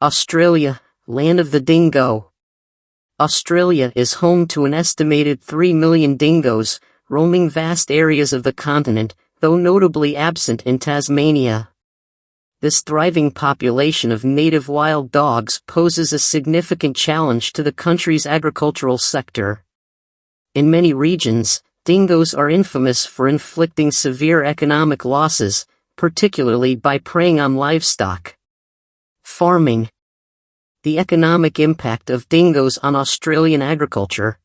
Australia, land of the dingo. Australia is home to an estimated 3 million dingoes, roaming vast areas of the continent, though notably absent in Tasmania. This thriving population of native wild dogs poses a significant challenge to the country's agricultural sector. In many regions, dingoes are infamous for inflicting severe economic losses, particularly by preying on livestock. Farming. The economic impact of dingoes on Australian agriculture.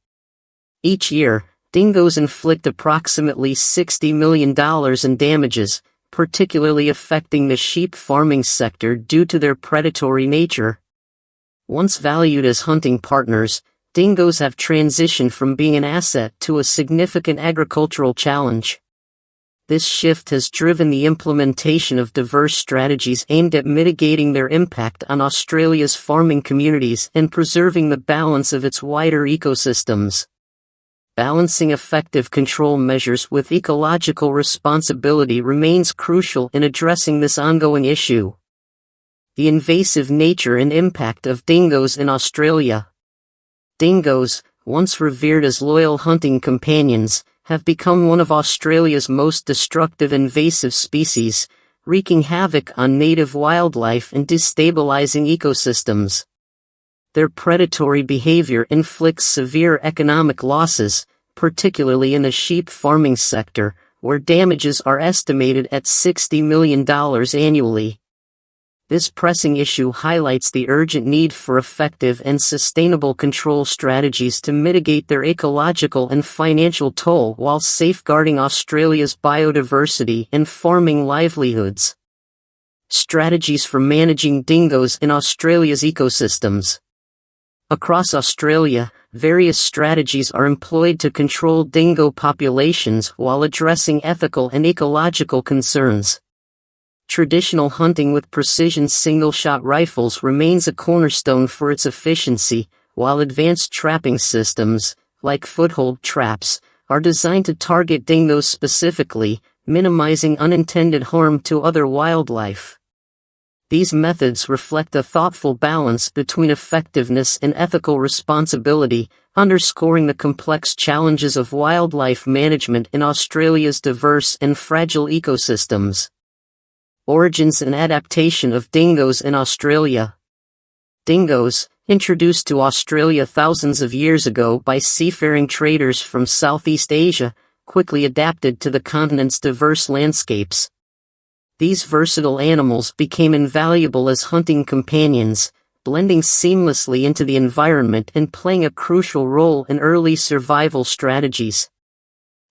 Each year, dingoes inflict approximately $60 million in damages, particularly affecting the sheep farming sector due to their predatory nature. Once valued as hunting partners, dingoes have transitioned from being an asset to a significant agricultural challenge. This shift has driven the implementation of diverse strategies aimed at mitigating their impact on Australia's farming communities and preserving the balance of its wider ecosystems. Balancing effective control measures with ecological responsibility remains crucial in addressing this ongoing issue. The invasive nature and impact of dingoes in Australia. Dingoes, once revered as loyal hunting companions, have become one of Australia's most destructive invasive species, wreaking havoc on native wildlife and destabilizing ecosystems. Their predatory behavior inflicts severe economic losses, particularly in the sheep farming sector, where damages are estimated at $60 million annually. This pressing issue highlights the urgent need for effective and sustainable control strategies to mitigate their ecological and financial toll while safeguarding Australia's biodiversity and farming livelihoods. Strategies for managing dingoes in Australia's ecosystems. Across Australia, various strategies are employed to control dingo populations while addressing ethical and ecological concerns. Traditional hunting with precision single-shot rifles remains a cornerstone for its efficiency, while advanced trapping systems, like foothold traps, are designed to target dingoes specifically, minimizing unintended harm to other wildlife. These methods reflect a thoughtful balance between effectiveness and ethical responsibility, underscoring the complex challenges of wildlife management in Australia's diverse and fragile ecosystems. Origins and adaptation of dingoes in Australia. Dingoes, introduced to Australia thousands of years ago by seafaring traders from Southeast Asia, quickly adapted to the continent's diverse landscapes. These versatile animals became invaluable as hunting companions, blending seamlessly into the environment and playing a crucial role in early survival strategies.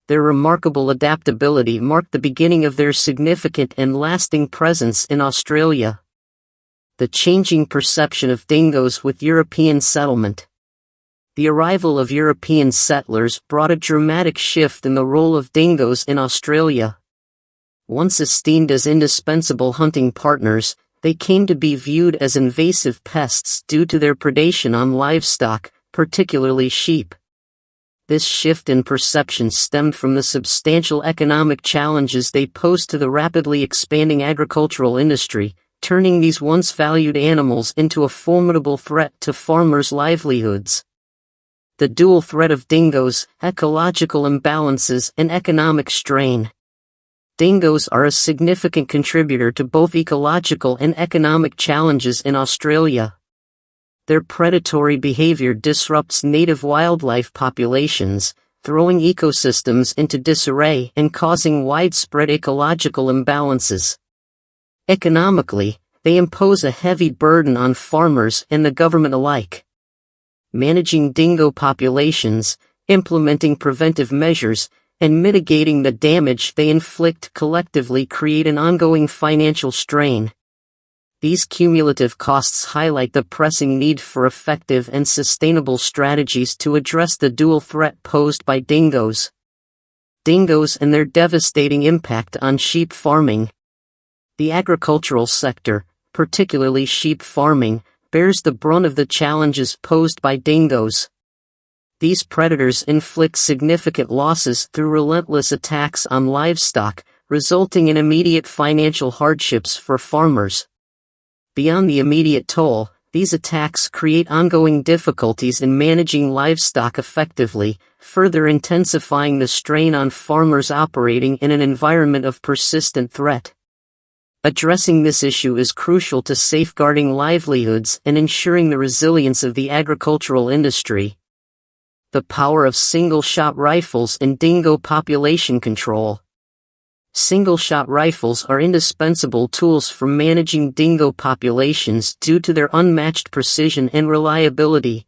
Their remarkable adaptability marked the beginning of their significant and lasting presence in Australia. The changing perception of dingoes with European settlement. The arrival of European settlers brought a dramatic shift in the role of dingoes in Australia. Once esteemed as indispensable hunting partners, they came to be viewed as invasive pests due to their predation on livestock, particularly sheep. This shift in perception stemmed from the substantial economic challenges they posed to the rapidly expanding agricultural industry, turning these once valued animals into a formidable threat to farmers' livelihoods. The dual threat of dingoes, ecological imbalances and economic strain. Dingoes are a significant contributor to both ecological and economic challenges in Australia. Their predatory behavior disrupts native wildlife populations, throwing ecosystems into disarray and causing widespread ecological imbalances. Economically, they impose a heavy burden on farmers and the government alike. Managing dingo populations, implementing preventive measures, and mitigating the damage they inflict collectively create an ongoing financial strain. These cumulative costs highlight the pressing need for effective and sustainable strategies to address the dual threat posed by dingoes. Dingoes and their devastating impact on sheep farming. The agricultural sector, particularly sheep farming, bears the brunt of the challenges posed by dingoes. These predators inflict significant losses through relentless attacks on livestock, resulting in immediate financial hardships for farmers. Beyond the immediate toll, these attacks create ongoing difficulties in managing livestock effectively, further intensifying the strain on farmers operating in an environment of persistent threat. Addressing this issue is crucial to safeguarding livelihoods and ensuring the resilience of the agricultural industry. The power of single-shot rifles in dingo population control. Single-shot rifles are indispensable tools for managing dingo populations due to their unmatched precision and reliability.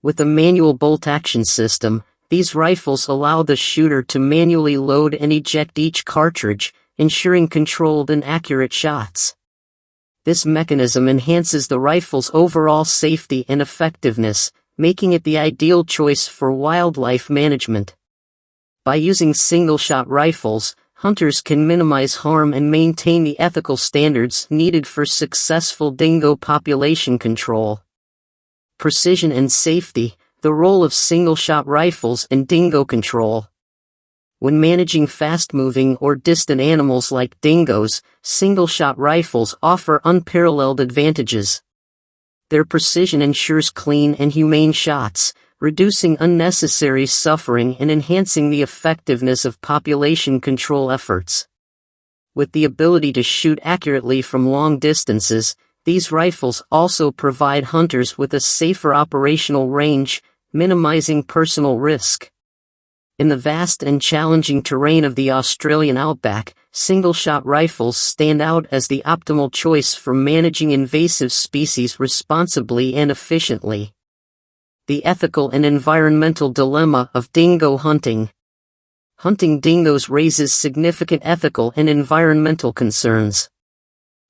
With a manual bolt-action system, these rifles allow the shooter to manually load and eject each cartridge, ensuring controlled and accurate shots. This mechanism enhances the rifle's overall safety and effectiveness, making it the ideal choice for wildlife management. By using single-shot rifles, hunters can minimize harm and maintain the ethical standards needed for successful dingo population control. Precision and safety, the role of single-shot rifles in dingo control. When managing fast-moving or distant animals like dingoes, single-shot rifles offer unparalleled advantages. Their precision ensures clean and humane shots, reducing unnecessary suffering and enhancing the effectiveness of population control efforts. With the ability to shoot accurately from long distances, these rifles also provide hunters with a safer operational range, minimizing personal risk. In the vast and challenging terrain of the Australian outback, single-shot rifles stand out as the optimal choice for managing invasive species responsibly and efficiently. The ethical and environmental dilemma of dingo hunting. Hunting dingoes raises significant ethical and environmental concerns.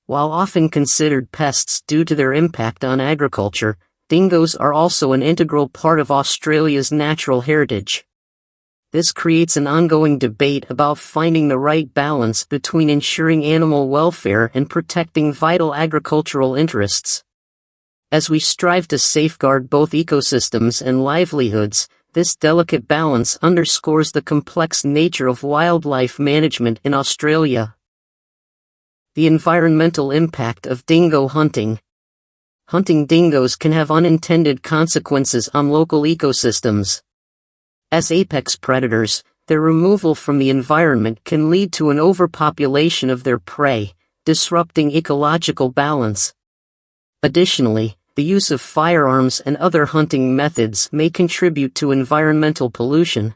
While often considered pests due to their impact on agriculture, dingoes are also an integral part of Australia's natural heritage. This creates an ongoing debate about finding the right balance between ensuring animal welfare and protecting vital agricultural interests. As we strive to safeguard both ecosystems and livelihoods, this delicate balance underscores the complex nature of wildlife management in Australia. The environmental impact of dingo hunting. Hunting dingoes can have unintended consequences on local ecosystems. As apex predators, their removal from the environment can lead to an overpopulation of their prey, disrupting ecological balance. Additionally, the use of firearms and other hunting methods may contribute to environmental pollution.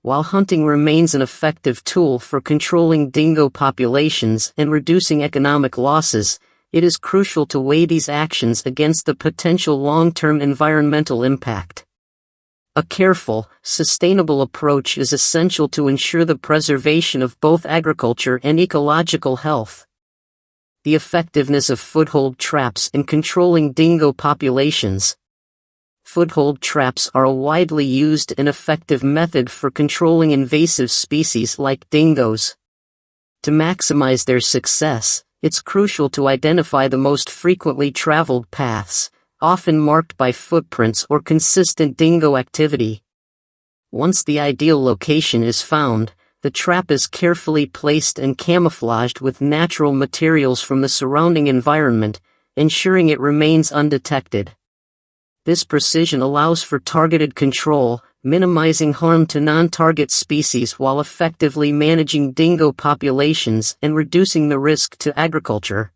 While hunting remains an effective tool for controlling dingo populations and reducing economic losses, it is crucial to weigh these actions against the potential long-term environmental impact. A careful, sustainable approach is essential to ensure the preservation of both agriculture and ecological health. The effectiveness of foothold traps in controlling dingo populations. Foothold traps are a widely used and effective method for controlling invasive species like dingoes. To maximize their success, it's crucial to identify the most frequently traveled paths, often marked by footprints or consistent dingo activity. Once the ideal location is found, the trap is carefully placed and camouflaged with natural materials from the surrounding environment, ensuring it remains undetected. This precision allows for targeted control, minimizing harm to non-target species while effectively managing dingo populations and reducing the risk to agriculture.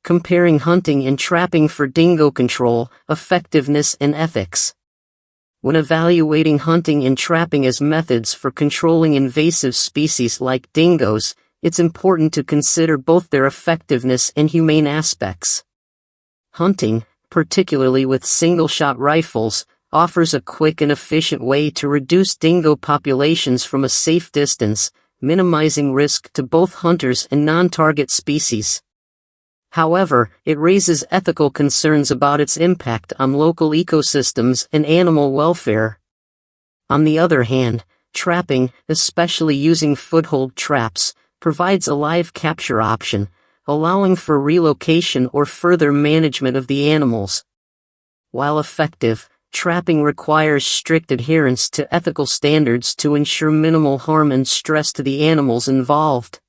Comparing hunting and trapping for dingo control, effectiveness and ethics. When evaluating hunting and trapping as methods for controlling invasive species like dingoes, it's important to consider both their effectiveness and humane aspects. Hunting, particularly with single-shot rifles, offers a quick and efficient way to reduce dingo populations from a safe distance, minimizing risk to both hunters and non-target species. However, it raises ethical concerns about its impact on local ecosystems and animal welfare. On the other hand, trapping, especially using foothold traps, provides a live capture option, allowing for relocation or further management of the animals. While effective, trapping requires strict adherence to ethical standards to ensure minimal harm and stress to the animals involved.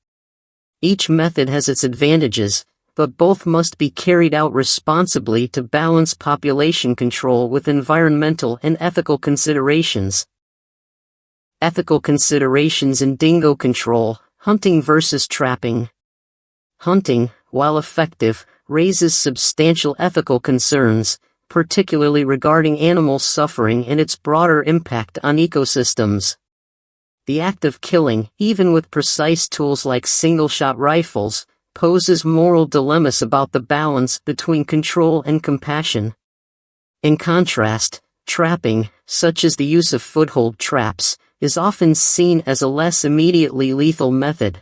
Each method has its advantages, but both must be carried out responsibly to balance population control with environmental and ethical considerations. Ethical considerations in dingo control: hunting versus trapping. Hunting, while effective, raises substantial ethical concerns, particularly regarding animal suffering and its broader impact on ecosystems. The act of killing, even with precise tools like single-shot rifles, poses moral dilemmas about the balance between control and compassion. In contrast, trapping, such as the use of foothold traps, is often seen as a less immediately lethal method.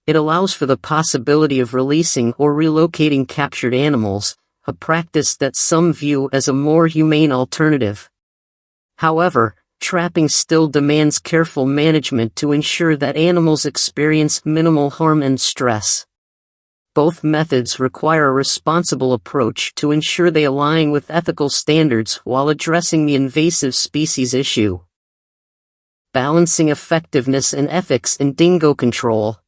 It allows for the possibility of releasing or relocating captured animals, a practice that some view as a more humane alternative. However, trapping still demands careful management to ensure that animals experience minimal harm and stress. Both methods require a responsible approach to ensure they align with ethical standards while addressing the invasive species issue. Balancing effectiveness and ethics in dingo control.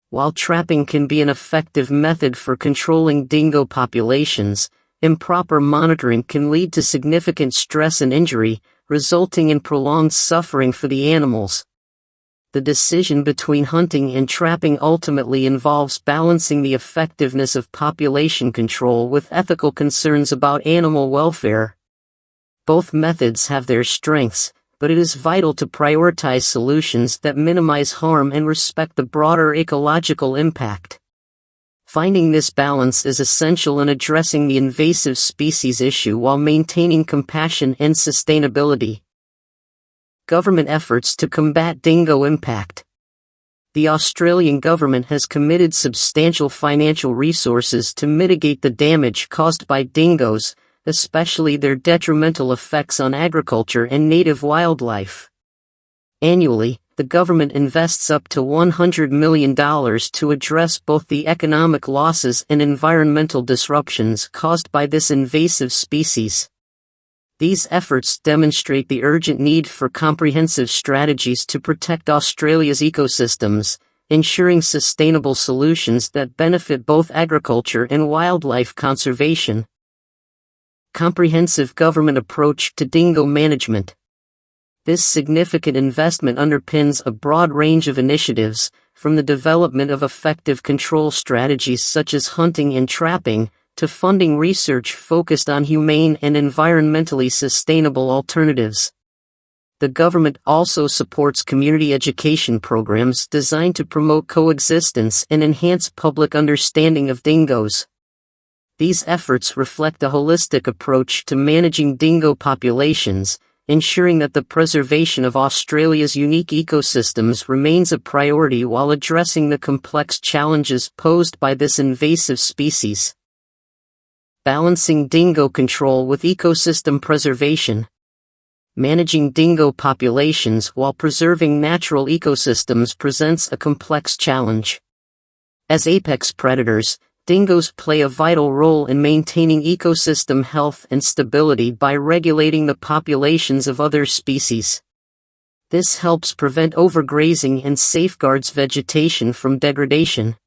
While trapping can be an effective method for controlling dingo populations, improper monitoring can lead to significant stress and injury, resulting in prolonged suffering for the animals. The decision between hunting and trapping ultimately involves balancing the effectiveness of population control with ethical concerns about animal welfare. Both methods have their strengths, but it is vital to prioritize solutions that minimize harm and respect the broader ecological impact. Finding this balance is essential in addressing the invasive species issue while maintaining compassion and sustainability. Government efforts to combat dingo impact. The Australian government has committed substantial financial resources to mitigate the damage caused by dingoes, especially their detrimental effects on agriculture and native wildlife. Annually, the government invests up to $100 million to address both the economic losses and environmental disruptions caused by this invasive species. These efforts demonstrate the urgent need for comprehensive strategies to protect Australia's ecosystems, ensuring sustainable solutions that benefit both agriculture and wildlife conservation. Comprehensive government approach to dingo management. This significant investment underpins a broad range of initiatives, from the development of effective control strategies such as hunting and trapping, to funding research focused on humane and environmentally sustainable alternatives. The government also supports community education programs designed to promote coexistence and enhance public understanding of dingoes. These efforts reflect a holistic approach to managing dingo populations, ensuring that the preservation of Australia's unique ecosystems remains a priority while addressing the complex challenges posed by this invasive species. Balancing dingo control with ecosystem preservation. Managing dingo populations while preserving natural ecosystems presents a complex challenge. As apex predators, dingoes play a vital role in maintaining ecosystem health and stability by regulating the populations of other species. This helps prevent overgrazing and safeguards vegetation from degradation.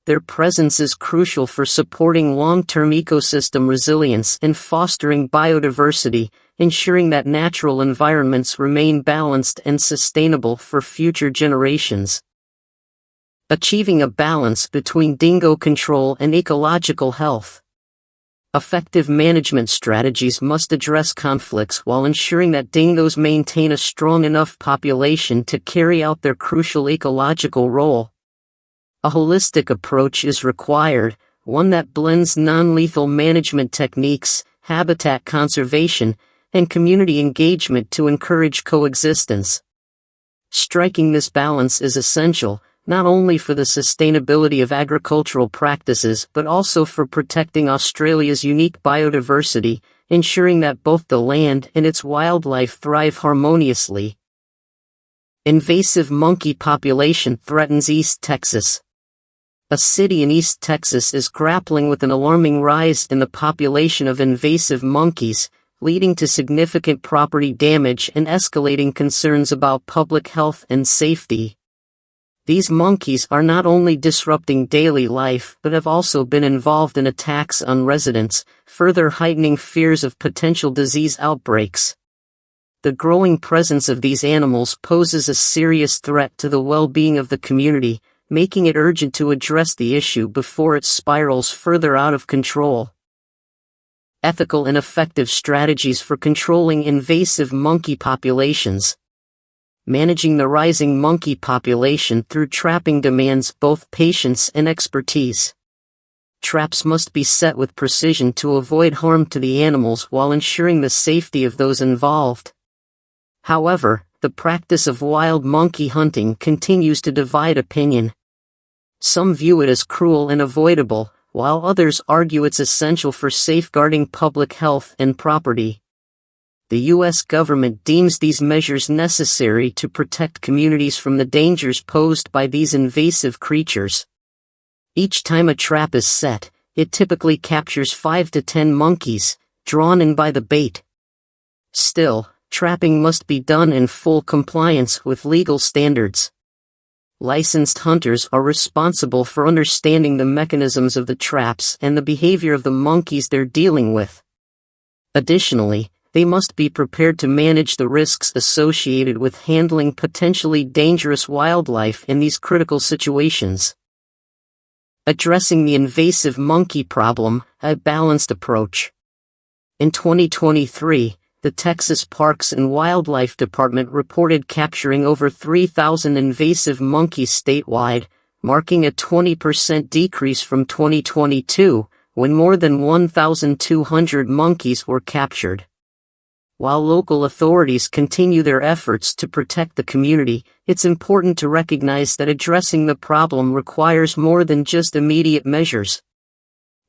Their presence is crucial for supporting long-term ecosystem resilience and fostering biodiversity, ensuring that natural environments remain balanced and sustainable for future generations. Achieving a balance between dingo control and ecological health. Effective management strategies must address conflicts while ensuring that dingoes maintain a strong enough population to carry out their crucial ecological role. A holistic approach is required, one that blends non-lethal management techniques, habitat conservation, and community engagement to encourage coexistence. Striking this balance is essential, not only for the sustainability of agricultural practices but also for protecting Australia's unique biodiversity, ensuring that both the land and its wildlife thrive harmoniously. Invasive monkey population threatens East Texas. A city in East Texas is grappling with an alarming rise in the population of invasive monkeys, leading to significant property damage and escalating concerns about public health and safety. These monkeys are not only disrupting daily life but have also been involved in attacks on residents, further heightening fears of potential disease outbreaks. The growing presence of these animals poses a serious threat to the well-being of the community, making it urgent to address the issue before it spirals further out of control. Ethical and effective strategies for controlling invasive monkey populations. Managing the rising monkey population through trapping demands both patience and expertise. Traps must be set with precision to avoid harm to the animals while ensuring the safety of those involved. However, the practice of wild monkey hunting continues to divide opinion. Some view it as cruel and avoidable, while others argue it's essential for safeguarding public health and property. The U.S. government deems these measures necessary to protect communities from the dangers posed by these invasive creatures. Each time a trap is set, it typically captures 5 to 10 monkeys, drawn in by the bait. Still, trapping must be done in full compliance with legal standards. Licensed hunters are responsible for understanding the mechanisms of the traps and the behavior of the monkeys they're dealing with. Additionally, they must be prepared to manage the risks associated with handling potentially dangerous wildlife in these critical situations. Addressing the invasive monkey problem, a balanced approach. In 2023, the Texas Parks and Wildlife Department reported capturing over 3,000 invasive monkeys statewide, marking a 20% decrease from 2022, when more than 1,200 monkeys were captured. While local authorities continue their efforts to protect the community, it's important to recognize that addressing the problem requires more than just immediate measures.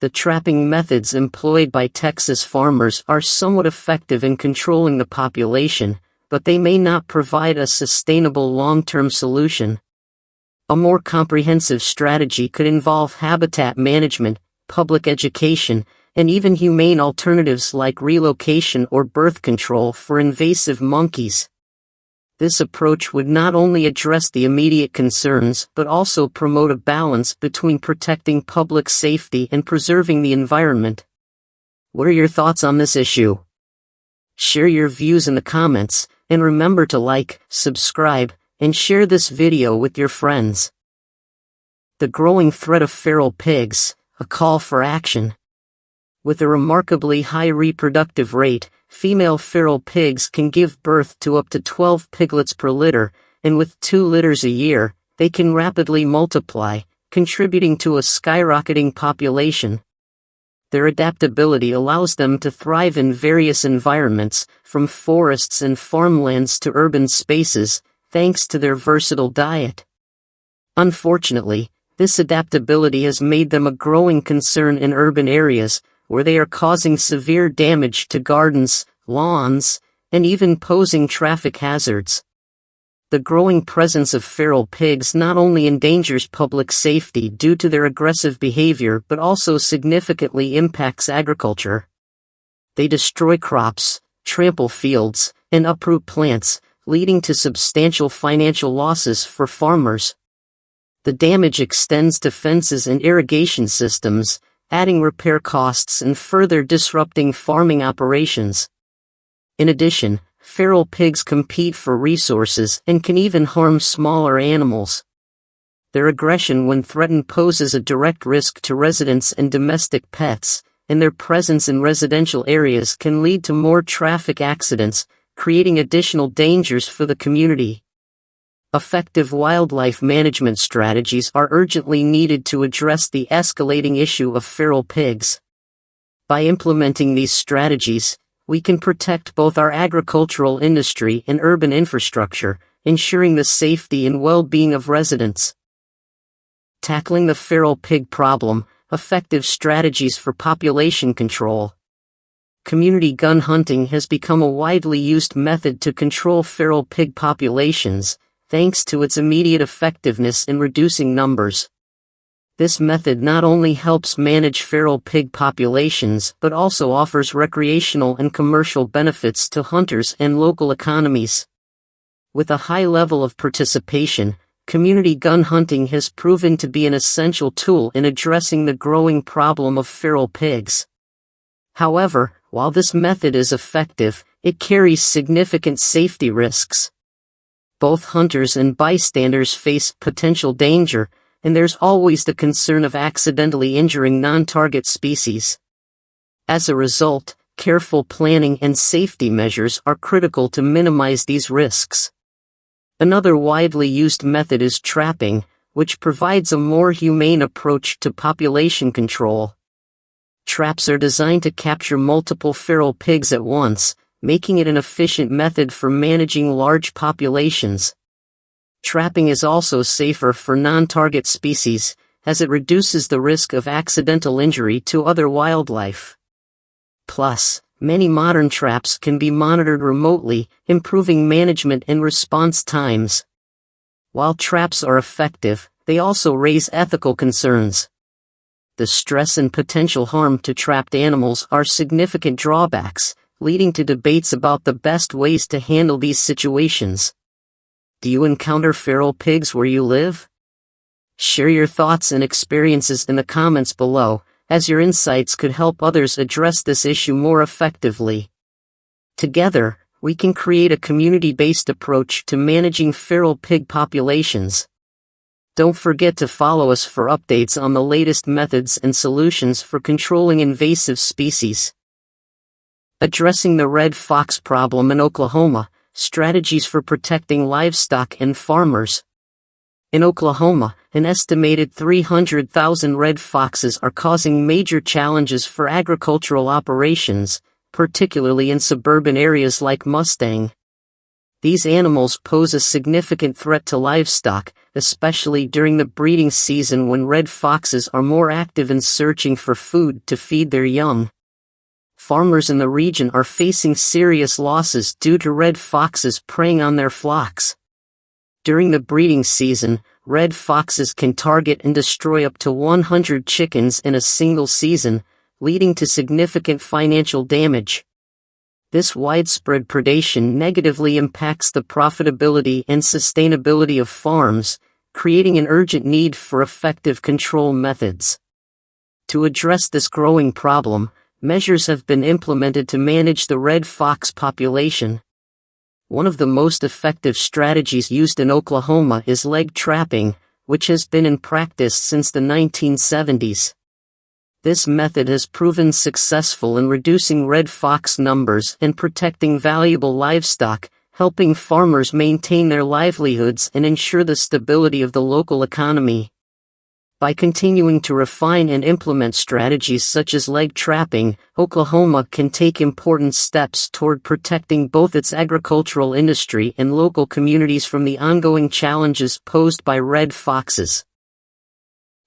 The trapping methods employed by Texas farmers are somewhat effective in controlling the population, but they may not provide a sustainable long-term solution. A more comprehensive strategy could involve habitat management, public education, and even humane alternatives like relocation or birth control for invasive monkeys. This approach would not only address the immediate concerns but also promote a balance between protecting public safety and preserving the environment. What are your thoughts on this issue? Share your views in the comments, and remember to like, subscribe, and share this video with your friends. The growing threat of feral pigs, a call for action. With a remarkably high reproductive rate, female feral pigs can give birth to up to 12 piglets per litter, and with 2 litters a year, they can rapidly multiply, contributing to a skyrocketing population. Their adaptability allows them to thrive in various environments, from forests and farmlands to urban spaces, thanks to their versatile diet. Unfortunately, this adaptability has made them a growing concern in urban areas, where they are causing severe damage to gardens, lawns, and even posing traffic hazards. The growing presence of feral pigs not only endangers public safety due to their aggressive behavior but also significantly impacts agriculture. They destroy crops, trample fields, and uproot plants, leading to substantial financial losses for farmers. The damage extends to fences and irrigation systems, adding repair costs and further disrupting farming operations. In addition, feral pigs compete for resources and can even harm smaller animals. Their aggression when threatened poses a direct risk to residents and domestic pets, and their presence in residential areas can lead to more traffic accidents, creating additional dangers for the community. Effective wildlife management strategies are urgently needed to address the escalating issue of feral pigs. By implementing these strategies, we can protect both our agricultural industry and urban infrastructure, ensuring the safety and well-being of residents. Tackling the feral pig problem, effective strategies for population control. Community gun hunting has become a widely used method to control feral pig populations, thanks to its immediate effectiveness in reducing numbers. This method not only helps manage feral pig populations but also offers recreational and commercial benefits to hunters and local economies. With a high level of participation, community gun hunting has proven to be an essential tool in addressing the growing problem of feral pigs. However, while this method is effective, it carries significant safety risks. Both hunters and bystanders face potential danger, and there's always the concern of accidentally injuring non-target species. As a result, careful planning and safety measures are critical to minimize these risks. Another widely used method is trapping, which provides a more humane approach to population control. Traps are designed to capture multiple feral pigs at once, making it an efficient method for managing large populations. Trapping is also safer for non-target species, as it reduces the risk of accidental injury to other wildlife. Plus, many modern traps can be monitored remotely, improving management and response times. While traps are effective, they also raise ethical concerns. The stress and potential harm to trapped animals are significant drawbacks, leading to debates about the best ways to handle these situations. Do you encounter feral pigs where you live? Share your thoughts and experiences in the comments below, as your insights could help others address this issue more effectively. Together, we can create a community-based approach to managing feral pig populations. Don't forget to follow us for updates on the latest methods and solutions for controlling invasive species. Addressing the red fox problem in Oklahoma, strategies for protecting livestock and farmers. In Oklahoma, an estimated 300,000 red foxes are causing major challenges for agricultural operations, particularly in suburban areas like Mustang. These animals pose a significant threat to livestock, especially during the breeding season when red foxes are more active in searching for food to feed their young. Farmers in the region are facing serious losses due to red foxes preying on their flocks. During the breeding season, red foxes can target and destroy up to 100 chickens in a single season, leading to significant financial damage. This widespread predation negatively impacts the profitability and sustainability of farms, creating an urgent need for effective control methods. To address this growing problem, measures have been implemented to manage the red fox population. One of the most effective strategies used in Oklahoma is leg trapping, which has been in practice since the 1970s. This method has proven successful in reducing red fox numbers and protecting valuable livestock, helping farmers maintain their livelihoods and ensure the stability of the local economy. By continuing to refine and implement strategies such as leg trapping, Oklahoma can take important steps toward protecting both its agricultural industry and local communities from the ongoing challenges posed by red foxes.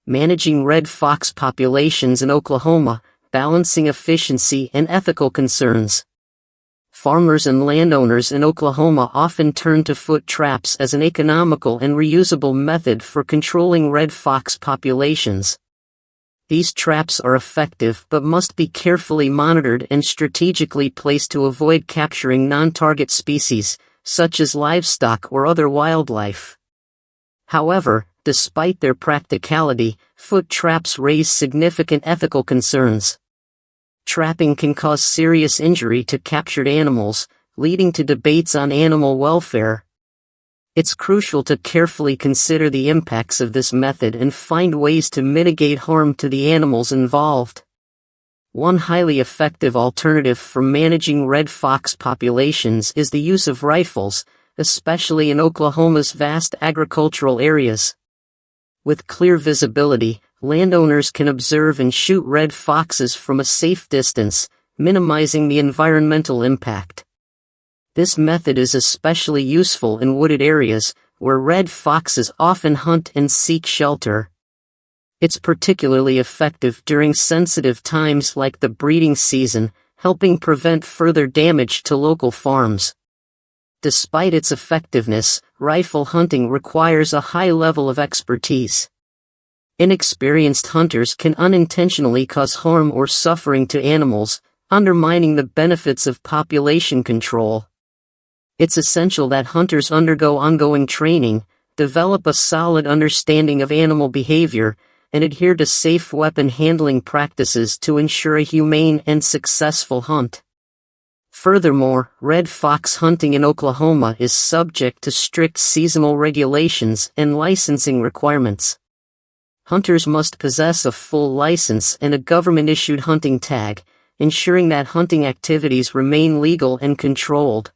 Managing red fox populations in Oklahoma, balancing efficiency and ethical concerns. Farmers and landowners in Oklahoma often turn to foot traps as an economical and reusable method for controlling red fox populations. These traps are effective but must be carefully monitored and strategically placed to avoid capturing non-target species, such as livestock or other wildlife. However, despite their practicality, foot traps raise significant ethical concerns. Trapping can cause serious injury to captured animals, leading to debates on animal welfare. It's crucial to carefully consider the impacts of this method and find ways to mitigate harm to the animals involved. One highly effective alternative for managing red fox populations is the use of rifles, especially in Oklahoma's vast agricultural areas. With clear visibility, landowners can observe and shoot red foxes from a safe distance, minimizing the environmental impact. This method is especially useful in wooded areas, where red foxes often hunt and seek shelter. It's particularly effective during sensitive times like the breeding season, helping prevent further damage to local farms. Despite its effectiveness, rifle hunting requires a high level of expertise. Inexperienced hunters can unintentionally cause harm or suffering to animals, undermining the benefits of population control. It's essential that hunters undergo ongoing training, develop a solid understanding of animal behavior, and adhere to safe weapon handling practices to ensure a humane and successful hunt. Furthermore, red fox hunting in Oklahoma is subject to strict seasonal regulations and licensing requirements. Hunters must possess a full license and a government-issued hunting tag, ensuring that hunting activities remain legal and controlled.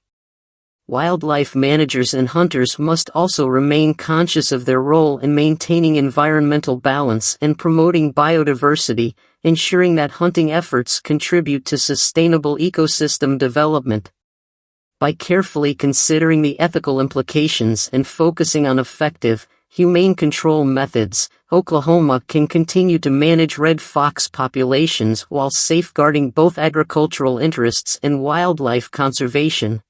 Wildlife managers and hunters must also remain conscious of their role in maintaining environmental balance and promoting biodiversity, ensuring that hunting efforts contribute to sustainable ecosystem development. By carefully considering the ethical implications and focusing on effective, humane control methods, Oklahoma can continue to manage red fox populations while safeguarding both agricultural interests and wildlife conservation.